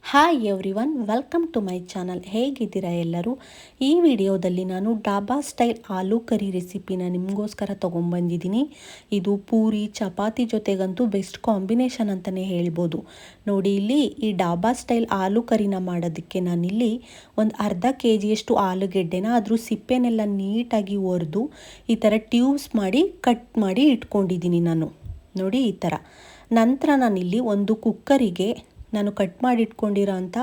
Hi everyone, welcome to my channel. ಹೇಗಿದ್ದೀರಾ ಎಲ್ಲರೂ? ಈ ವಿಡಿಯೋದಲ್ಲಿ ನಾನು ಡಾಬಾ ಸ್ಟೈಲ್ ಆಲೂ ಕರಿ ರೆಸಿಪಿನ ನಿಮಗೋಸ್ಕರ ತೊಗೊಂಬಂದಿದ್ದೀನಿ. ಇದು ಪೂರಿ ಚಪಾತಿ ಜೊತೆಗಂತೂ ಬೆಸ್ಟ್ ಕಾಂಬಿನೇಷನ್ ಅಂತಲೇ ಹೇಳ್ಬೋದು. ನೋಡಿ, ಇಲ್ಲಿ ಈ ಡಾಬಾ ಸ್ಟೈಲ್ ಆಲೂ ಕರಿನ ಮಾಡೋದಕ್ಕೆ ನಾನಿಲ್ಲಿ ಒಂದು ಅರ್ಧ KGಯಷ್ಟು ಆಲೂಗೆಡ್ಡೆನ ಅದ್ರ ಸಿಪ್ಪೆನೆಲ್ಲ ನೀಟಾಗಿ ಒರೆದು ಈ ಥರ ಟ್ಯೂಬ್ಸ್ ಮಾಡಿ ಕಟ್ ಮಾಡಿ ಇಟ್ಕೊಂಡಿದ್ದೀನಿ ನಾನು. ನೋಡಿ, ಈ ಥರ. ನಂತರ ನಾನಿಲ್ಲಿ ಒಂದು ಕುಕ್ಕರಿಗೆ ನಾನು ಕಟ್ ಮಾಡಿ ಇಟ್ಕೊಂಡಿರೋ ಅಂಥ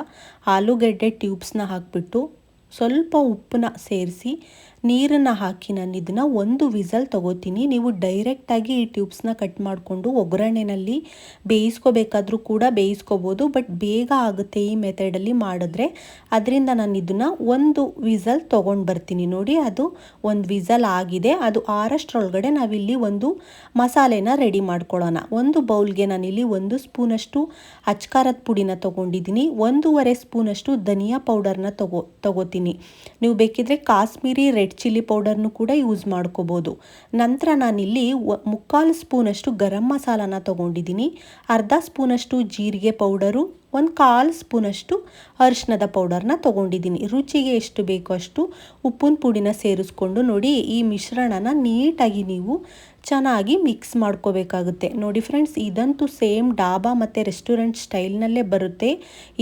ಆಲೂಗೆಡ್ಡೆ ಟ್ಯೂಬ್ಸ್ನ ಹಾಕಿಬಿಟ್ಟು ಸ್ವಲ್ಪ ಉಪ್ಪನ್ನ ಸೇರಿಸಿ ನೀರನ್ನು ಹಾಕಿ ನಾನು ಇದನ್ನು ಒಂದು ವಿಸಲ್ ತೊಗೋತೀನಿ. ನೀವು ಡೈರೆಕ್ಟಾಗಿ ಈ ಟ್ಯೂಬ್ಸ್ನ ಕಟ್ ಮಾಡಿಕೊಂಡು ಒಗ್ಗರಣೆಯಲ್ಲಿ ಬೇಯಿಸ್ಕೋಬೇಕಾದ್ರೂ ಕೂಡ ಬೇಯಿಸ್ಕೋಬೋದು, ಬಟ್ ಬೇಗ ಆಗುತ್ತೆ ಈ ಮೆಥಡಲ್ಲಿ ಮಾಡಿದ್ರೆ. ಅದರಿಂದ ನಾನು ಇದನ್ನು ಒಂದು ವಿಸಲ್ ತೊಗೊಂಡು ಬರ್ತೀನಿ. ನೋಡಿ, ಅದು ಒಂದು ವಿಸಲ್ ಆಗಿದೆ. ಅದು ಆರಷ್ಟರೊಳಗಡೆ ನಾವಿಲ್ಲಿ ಒಂದು ಮಸಾಲೆನ ರೆಡಿ ಮಾಡ್ಕೊಳ್ಳೋಣ. ಒಂದು ಬೌಲ್ಗೆ ನಾನಿಲ್ಲಿ 1 ಸ್ಪೂನಷ್ಟು ಅಚ್ಕಾರದ ಪುಡಿನ ತೊಗೊಂಡಿದ್ದೀನಿ. 1.5 ಸ್ಪೂನಷ್ಟು ಧನಿಯಾ ಪೌಡರ್ನ ತೊಗೋತೀನಿ. ನೀವು ಬೇಕಿದ್ರೆ ಕಾಶ್ಮೀರಿ ರೆಡ್ ಚಿಲ್ಲಿ ಪೌಡರ್ನು ಕೂಡ ಯೂಸ್ ಮಾಡ್ಕೋಬೋದು. ನಂತರ ನಾನಿಲ್ಲಿ 3/4 ಸ್ಪೂನಷ್ಟು ಗರಂ ಮಸಾಲಾನ ತೊಗೊಂಡಿದ್ದೀನಿ. ಅರ್ಧ ಸ್ಪೂನಷ್ಟು ಜೀರಿಗೆ ಪೌಡರು, 1/4 ಸ್ಪೂನಷ್ಟು ಅರಿಶಿಣದ ಪೌಡರ್ನ ತೊಗೊಂಡಿದ್ದೀನಿ. ರುಚಿಗೆ ಎಷ್ಟು ಬೇಕೋ ಅಷ್ಟು ಉಪ್ಪಿನ ಪುಡಿನ ಸೇರಿಸ್ಕೊಂಡು ನೋಡಿ, ಈ ಮಿಶ್ರಣನ ನೀಟಾಗಿ ನೀವು ಚೆನ್ನಾಗಿ ಮಿಕ್ಸ್ ಮಾಡ್ಕೋಬೇಕಾಗುತ್ತೆ. ನೋಡಿ ಫ್ರೆಂಡ್ಸ್, ಇದಂತೂ ಸೇಮ್ ಡಾಬಾ ಮತ್ತು ರೆಸ್ಟೋರೆಂಟ್ ಸ್ಟೈಲ್ನಲ್ಲೇ ಬರುತ್ತೆ.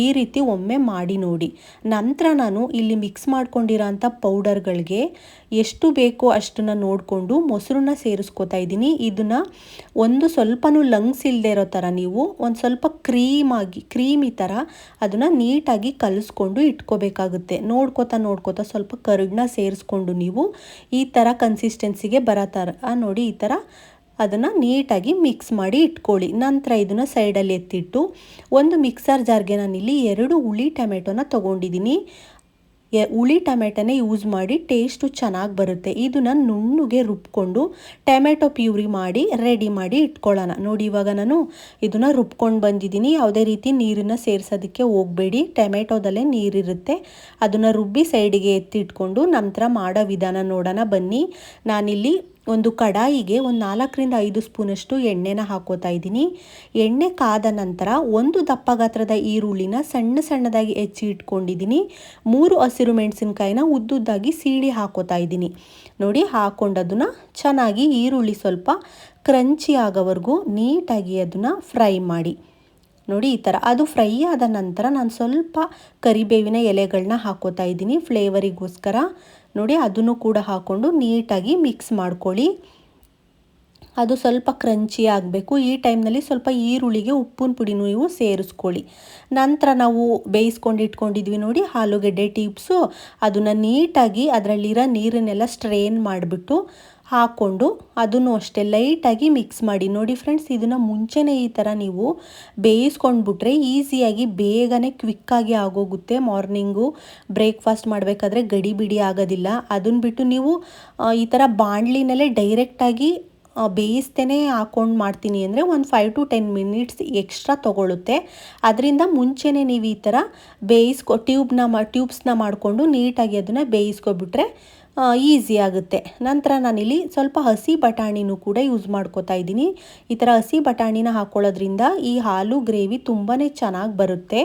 ಈ ರೀತಿ ಒಮ್ಮೆ ಮಾಡಿ ನೋಡಿ. ನಂತರ ನಾನು ಇಲ್ಲಿ ಮಿಕ್ಸ್ ಮಾಡ್ಕೊಂಡಿರೋ ಅಂಥ ಪೌಡರ್ಗಳಿಗೆ ಎಷ್ಟು ಬೇಕೋ ಅಷ್ಟನ್ನು ನೋಡಿಕೊಂಡು ಮೊಸರನ್ನ ಸೇರಿಸ್ಕೋತಾ ಇದ್ದೀನಿ. ಇದನ್ನು ಒಂದು ಸ್ವಲ್ಪನೂ ಲಂಗ್ಸ್ ಇಲ್ಲದೆ ಇರೋ ಥರ ನೀವು ಒಂದು ಸ್ವಲ್ಪ ಕ್ರೀಮಿ ಥರ ಅದನ್ನು ನೀಟಾಗಿ ಕಲಿಸ್ಕೊಂಡು ಇಟ್ಕೋಬೇಕಾಗುತ್ತೆ. ನೋಡ್ಕೋತಾ ಸ್ವಲ್ಪ ಕರಡನ್ನ ಸೇರಿಸ್ಕೊಂಡು ನೀವು ಈ ಥರ ಕನ್ಸಿಸ್ಟೆನ್ಸಿಗೆ ಬರೋ ಥರ ನೋಡಿ, ಈ ಥರ ಅದನ್ನು ನೀಟಾಗಿ ಮಿಕ್ಸ್ ಮಾಡಿ ಇಟ್ಕೊಳ್ಳಿ. ನಂತರ ಇದನ್ನು ಸೈಡಲ್ಲಿ ಎತ್ತಿಟ್ಟು ಒಂದು ಮಿಕ್ಸರ್ ಜಾರ್ಗೆ ನಾನಿಲ್ಲಿ 2 ಹುಳಿ ಟೊಮೆಟೊನ ತೊಗೊಂಡಿದ್ದೀನಿ. ಹುಳಿ ಟೊಮೆಟೊನೇ ಯೂಸ್ ಮಾಡಿ ಟೇಸ್ಟು ಚೆನ್ನಾಗಿ ಬರುತ್ತೆ. ಇದನ್ನು ನುಣ್ಣಗೆ ರುಬ್ಕೊಂಡು ಟೊಮೆಟೊ ಪ್ಯೂರಿ ಮಾಡಿ ರೆಡಿ ಮಾಡಿ ಇಟ್ಕೊಳ್ಳೋಣ. ನೋಡಿ, ಇವಾಗ ನಾನು ಇದನ್ನು ರುಬ್ಕೊಂಡು ಬಂದಿದ್ದೀನಿ. ಯಾವುದೇ ರೀತಿ ನೀರನ್ನು ಸೇರಿಸೋದಕ್ಕೆ ಹೋಗಬೇಡಿ, ಟೊಮೆಟೊದಲ್ಲೇ ನೀರಿರುತ್ತೆ. ಅದನ್ನು ರುಬ್ಬಿ ಸೈಡಿಗೆ ಎತ್ತಿಟ್ಕೊಂಡು ನಂತರ ಮಾಡೋ ವಿಧಾನ ನೋಡೋಣ ಬನ್ನಿ. ನಾನಿಲ್ಲಿ ಒಂದು ಕಡಾಯಿಗೆ 4-5 ಸ್ಪೂನಷ್ಟು ಎಣ್ಣೆನ ಹಾಕೋತಾ ಇದ್ದೀನಿ. ಎಣ್ಣೆ ಕಾದ ನಂತರ ಒಂದು ದಪ್ಪ ಗಾತ್ರದ ಈರುಳ್ಳಿನ ಸಣ್ಣದಾಗಿ ಹೆಚ್ಚಿ ಇಟ್ಕೊಂಡಿದ್ದೀನಿ. 3 ಹಸಿರು ಮೆಣಸಿನ್ಕಾಯಿನ ಉದ್ದುದ್ದಾಗಿ ಸೀಳಿ ಹಾಕೋತಾ ಇದ್ದೀನಿ. ನೋಡಿ, ಹಾಕೊಂಡದನ್ನ ಚೆನ್ನಾಗಿ ಈರುಳ್ಳಿ ಸ್ವಲ್ಪ ಕ್ರಂಚಿ ಆಗೋವರೆಗೂ ನೀಟಾಗಿ ಅದನ್ನು ಫ್ರೈ ಮಾಡಿ. ನೋಡಿ, ಈ ಥರ ಅದು ಫ್ರೈ ಆದ ನಂತರ ನಾನು ಸ್ವಲ್ಪ ಕರಿಬೇವಿನ ಎಲೆಗಳನ್ನ ಹಾಕೋತಾ ಇದ್ದೀನಿ ಫ್ಲೇವರಿಗೋಸ್ಕರ. ನೋಡಿ, ಅದನ್ನು ಕೂಡ ಹಾಕ್ಕೊಂಡು ನೀಟಾಗಿ ಮಿಕ್ಸ್ ಮಾಡ್ಕೊಳ್ಳಿ. ಅದು ಸ್ವಲ್ಪ ಕ್ರಂಚಿ ಆಗಬೇಕು. ಈ ಟೈಮ್ನಲ್ಲಿ ಸ್ವಲ್ಪ ಈರುಳ್ಳಿಗೆ ಉಪ್ಪಿನ ಪುಡಿನೂ ನೀವು ಸೇರಿಸ್ಕೊಳ್ಳಿ. ನಂತರ ನಾವು ಬೇಯಿಸ್ಕೊಂಡು ಇಟ್ಕೊಂಡಿದ್ವಿ ನೋಡಿ ಆಲೂಗೆಡ್ಡೆ ಟ್ಯೂಬ್ಸು, ಅದನ್ನು ನೀಟಾಗಿ ಅದರಲ್ಲಿರೋ ನೀರನ್ನೆಲ್ಲ ಸ್ಟ್ರೈನ್ ಮಾಡಿಬಿಟ್ಟು ಹಾಕ್ಕೊಂಡು ಅದನ್ನು ಅಷ್ಟೇ ಲೈಟಾಗಿ ಮಿಕ್ಸ್ ಮಾಡಿ. ನೋಡಿ ಫ್ರೆಂಡ್ಸ್, ಇದನ್ನು ಮುಂಚೆನೇ ಈ ಥರ ನೀವು ಬೇಯಿಸ್ಕೊಂಡ್ಬಿಟ್ರೆ ಈಸಿಯಾಗಿ ಬೇಗನೆ ಕ್ವಿಕ್ಕಾಗಿ ಆಗೋಗುತ್ತೆ. ಮಾರ್ನಿಂಗು ಬ್ರೇಕ್ಫಾಸ್ಟ್ ಮಾಡಬೇಕಾದ್ರೆ ಗಡಿ ಬಿಡಿ ಆಗೋದಿಲ್ಲ. ಅದನ್ನು ಬಿಟ್ಟು ನೀವು ಈ ಥರ ಬಾಣಲಿನಲ್ಲೇ ಡೈರೆಕ್ಟಾಗಿ ಬೇಯಿಸ್ತೇನೆ ಹಾಕ್ಕೊಂಡು ಮಾಡ್ತೀನಿ ಅಂದರೆ ಒಂದು 5 to 10 ಮಿನಿಟ್ಸ್ ಎಕ್ಸ್ಟ್ರಾ ತೊಗೊಳುತ್ತೆ. ಅದರಿಂದ ಮುಂಚೆನೇ ನೀವು ಈ ಥರ ಟ್ಯೂಬ್ಸ್ನ ಮಾಡಿಕೊಂಡು ನೀಟಾಗಿ ಅದನ್ನು ಬೇಯಿಸ್ಕೊಬಿಟ್ರೆ ಈಸಿ ಆಗುತ್ತೆ. ನಂತರ ನಾನಿಲ್ಲಿ ಸ್ವಲ್ಪ ಹಸಿ ಬಟಾಣಿನೂ ಕೂಡ ಯೂಸ್ ಮಾಡ್ಕೋತಾ ಇದ್ದೀನಿ. ಈ ಥರ ಹಸಿ ಬಟಾಣಿನ ಹಾಕ್ಕೊಳ್ಳೋದ್ರಿಂದ ಈ ಆಲೂ ಗ್ರೇವಿ ತುಂಬಾ ಚೆನ್ನಾಗಿ ಬರುತ್ತೆ.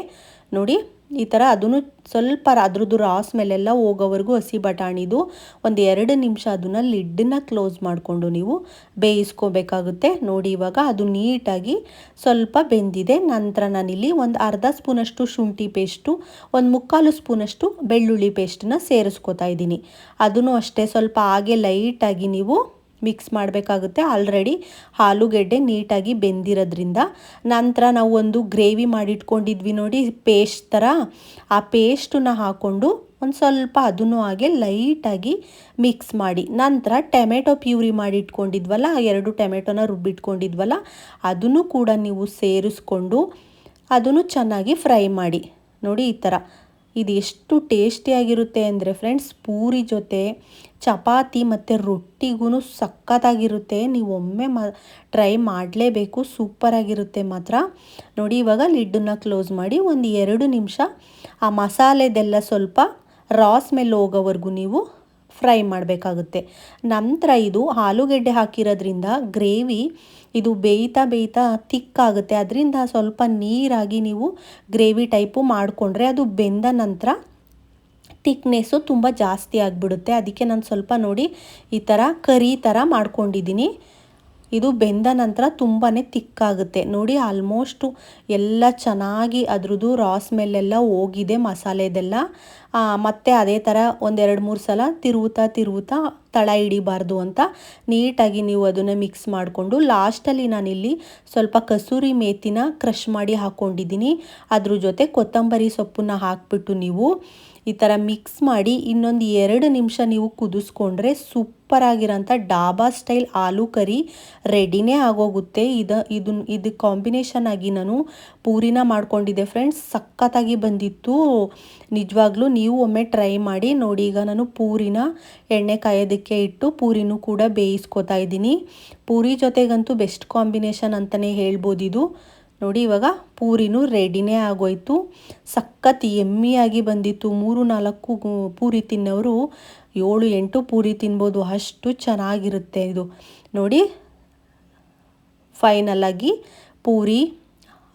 ನೋಡಿ, ಈ ಥರ ಅದನ್ನು ಸ್ವಲ್ಪ ಅದ್ರದ್ದು ರಾ ಸ್ಮೆಲ್ಲೆಲ್ಲ ಹೋಗೋವರೆಗೂ ಹಸಿ ಬಟಾಣಿದು 1-2 ನಿಮಿಷ ಅದನ್ನು ಲಿಡ್ಡನ್ನ ಕ್ಲೋಸ್ ಮಾಡಿಕೊಂಡು ನೀವು ಬೇಯಿಸ್ಕೋಬೇಕಾಗುತ್ತೆ. ನೋಡಿ, ಇವಾಗ ಅದು ನೀಟಾಗಿ ಸ್ವಲ್ಪ ಬೆಂದಿದೆ. ನಂತರ ನಾನಿಲ್ಲಿ ಒಂದು ಅರ್ಧ ಸ್ಪೂನಷ್ಟು ಶುಂಠಿ ಪೇಸ್ಟು, 1/4 ಸ್ಪೂನಷ್ಟು ಬೆಳ್ಳುಳ್ಳಿ ಪೇಸ್ಟನ್ನ ಸೇರಿಸ್ಕೋತಾ ಇದ್ದೀನಿ. ಅದನ್ನು ಅಷ್ಟೇ ಸ್ವಲ್ಪ ಹಾಗೆ ಲೈಟಾಗಿ ನೀವು ಮಿಕ್ಸ್ ಮಾಡಬೇಕಾಗುತ್ತೆ. ಆಲ್ರೆಡಿ ಆಲೂಗೆಡ್ಡೆ ನೀಟಾಗಿ ಬೆಂದಿರೋದ್ರಿಂದ. ನಂತರ ನಾವು ಒಂದು ಗ್ರೇವಿ ಮಾಡಿಟ್ಕೊಂಡಿದ್ವಿ ನೋಡಿ ಪೇಸ್ಟ್ ಥರ, ಆ ಪೇಸ್ಟನ್ನ ಹಾಕ್ಕೊಂಡು ಒಂದು ಸ್ವಲ್ಪ ಅದನ್ನು ಹಾಗೆ ಲೈಟಾಗಿ ಮಿಕ್ಸ್ ಮಾಡಿ. ನಂತರ ಟೊಮೆಟೊ ಪ್ಯೂರಿ ಮಾಡಿ ಇಟ್ಕೊಂಡಿದ್ವಲ್ಲ, 2 ಟೊಮೆಟೊನ ರುಬ್ಬಿಟ್ಕೊಂಡಿದ್ವಲ್ಲ, ಅದನ್ನು ಕೂಡ ನೀವು ಸೇರಿಸ್ಕೊಂಡು ಅದನ್ನು ಚೆನ್ನಾಗಿ ಫ್ರೈ ಮಾಡಿ. ನೋಡಿ, ಈ ಥರ ಇದು ಎಷ್ಟು ಟೇಸ್ಟಿಯಾಗಿರುತ್ತೆ ಅಂದರೆ ಫ್ರೆಂಡ್ಸ್, ಪೂರಿ ಜೊತೆ ಚಪಾತಿ ಮತ್ತು ರೊಟ್ಟಿಗೂ ಸಖತ್ತಾಗಿರುತ್ತೆ. ನೀವು ಒಮ್ಮೆ ಟ್ರೈ ಮಾಡಲೇಬೇಕು, ಸೂಪರಾಗಿರುತ್ತೆ ಮಾತ್ರ. ನೋಡಿ, ಇವಾಗ ಲಿಡ್ಡನ್ನು ಕ್ಲೋಸ್ ಮಾಡಿ 1-2 ನಿಮಿಷ ಆ ಮಸಾಲೆದೆಲ್ಲ ಸ್ವಲ್ಪ ರಾ ಸ್ಮೆಲ್ ಹೋಗೋವರೆಗೂ ನೀವು ಫ್ರೈ ಮಾಡಬೇಕಾಗುತ್ತೆ. ನಂತರ ಇದು ಆಲೂಗೆಡ್ಡೆ ಹಾಕಿರೋದ್ರಿಂದ ಗ್ರೇವಿ ಇದು ಬೇಯ್ತಾ ಬೇಯ್ತಾ ತಿಕ್ಕಾಗುತ್ತೆ. ಅದರಿಂದ ಸ್ವಲ್ಪ ನೀರಾಗಿ ನೀವು ಗ್ರೇವಿ ಟೈಪು ಮಾಡಿಕೊಂಡ್ರೆ ಅದು ಬೆಂದ ನಂತರ ತಿಕ್ನೆಸ್ಸು ತುಂಬ ಜಾಸ್ತಿ ಆಗಿಬಿಡುತ್ತೆ. ಅದಕ್ಕೆ ನಾನು ಸ್ವಲ್ಪ ನೋಡಿ ಈ ಥರ ಕರಿ ಥರ ಮಾಡ್ಕೊಂಡಿದ್ದೀನಿ. ಇದು ಬೆಂದ ನಂತರ ತುಂಬಾ ತಿಕ್ಕಾಗುತ್ತೆ ನೋಡಿ. ಆಲ್ಮೋಸ್ಟು ಎಲ್ಲ ಚೆನ್ನಾಗಿ ಅದ್ರದ್ದು ರಾ ಸ್ಮೆಲ್ಲೆಲ್ಲ ಹೋಗಿದೆ ಮಸಾಲೆದೆಲ್ಲ. ಮತ್ತು ಅದೇ ಥರ ಒಂದೆರಡು ಮೂರು ಸಲ ತಿರುವುತ್ತಾ ತಳ ಹಿಡಿಬಾರ್ದು ಅಂತ ನೀಟಾಗಿ ನೀವು ಅದನ್ನು ಮಿಕ್ಸ್ ಮಾಡಿಕೊಂಡು ಲಾಸ್ಟಲ್ಲಿ ನಾನಿಲ್ಲಿ ಸ್ವಲ್ಪ ಕಸೂರಿ ಮೇಥಿನ ಕ್ರಷ್ ಮಾಡಿ ಹಾಕ್ಕೊಂಡಿದ್ದೀನಿ. ಅದ್ರ ಜೊತೆ ಕೊತ್ತಂಬರಿ ಸೊಪ್ಪನ್ನ ಹಾಕ್ಬಿಟ್ಟು ನೀವು ಈ ಥರ ಮಿಕ್ಸ್ ಮಾಡಿ ಇನ್ನೊಂದು 2 ನಿಮಿಷ ನೀವು ಕುದಿಸ್ಕೊಂಡ್ರೆ ಸೂಪರಾಗಿರೋಂಥ ಡಾಬಾ ಸ್ಟೈಲ್ ಆಲೂ ಕರಿ ರೆಡಿನೇ ಆಗೋಗುತ್ತೆ. ಇದು ಕಾಂಬಿನೇಷನ್ ಆಗಿ ನಾನು ಪೂರಿನ ಮಾಡ್ಕೊಂಡಿದ್ದೆ ಫ್ರೆಂಡ್ಸ್, ಸಖತ್ತಾಗಿ ಬಂದಿತ್ತು ನಿಜವಾಗ್ಲೂ. ನೀವು ಒಮ್ಮೆ ಟ್ರೈ ಮಾಡಿ ನೋಡಿ. ಈಗ ನಾನು ಪೂರಿನ ಎಣ್ಣೆ ಕಾಯೋದಕ್ಕೆ ಇಟ್ಟು ಪೂರಿನೂ ಕೂಡ ಬೇಯಿಸ್ಕೊತಾ ಇದ್ದೀನಿ. ಪೂರಿ ಜೊತೆಗಂತೂ ಬೆಸ್ಟ್ ಕಾಂಬಿನೇಷನ್ ಅಂತಲೇ ಹೇಳ್ಬೋದು ಇದು ನೋಡಿ. ಇವಾಗ ಪೂರಿನೂ ರೆಡಿನೇ ಆಗೋಯ್ತು. ಸಖತ್ ಎಮ್ಮಿಯಾಗಿ ಬಂದಿತ್ತು. 3-4 ಪೂರಿ ತಿನ್ನೋರು 7-8 ಪೂರಿ ತಿನ್ಬೋದು, ಅಷ್ಟು ಚೆನ್ನಾಗಿರುತ್ತೆ ಇದು ನೋಡಿ. ಫೈನಲಾಗಿ ಪೂರಿ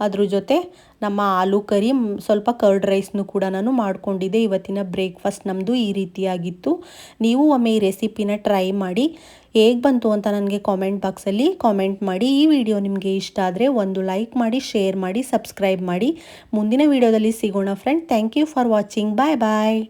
ಅದ್ರ ಜೊತೆ ನಮ್ಮ ಆಲೂ ಕರಿ, ಸ್ವಲ್ಪ ಕರ್ಡ್ ರೈಸ್ನು ಕೂಡ ನಾನು ಮಾಡ್ಕೊಂಡಿದ್ದೆ. ಇವತ್ತಿನ ಬ್ರೇಕ್ಫಾಸ್ಟ್ ನಮ್ಮದು ಈ ರೀತಿಯಾಗಿತ್ತು. ನೀವು ಒಮ್ಮೆ ಈ ರೆಸಿಪಿನ ಟ್ರೈ ಮಾಡಿ ಹೇಗೆ ಬಂತು ಅಂತ ನನಗೆ ಕಾಮೆಂಟ್ ಬಾಕ್ಸಲ್ಲಿ ಕಾಮೆಂಟ್ ಮಾಡಿ. ಈ ವಿಡಿಯೋ ನಿಮಗೆ ಇಷ್ಟ ಆದರೆ ಒಂದು ಲೈಕ್ ಮಾಡಿ, ಶೇರ್ ಮಾಡಿ, ಸಬ್ಸ್ಕ್ರೈಬ್ ಮಾಡಿ. ಮುಂದಿನ ವಿಡಿಯೋದಲ್ಲಿ ಸಿಗೋಣ friend. Thank you for watching. Bye bye.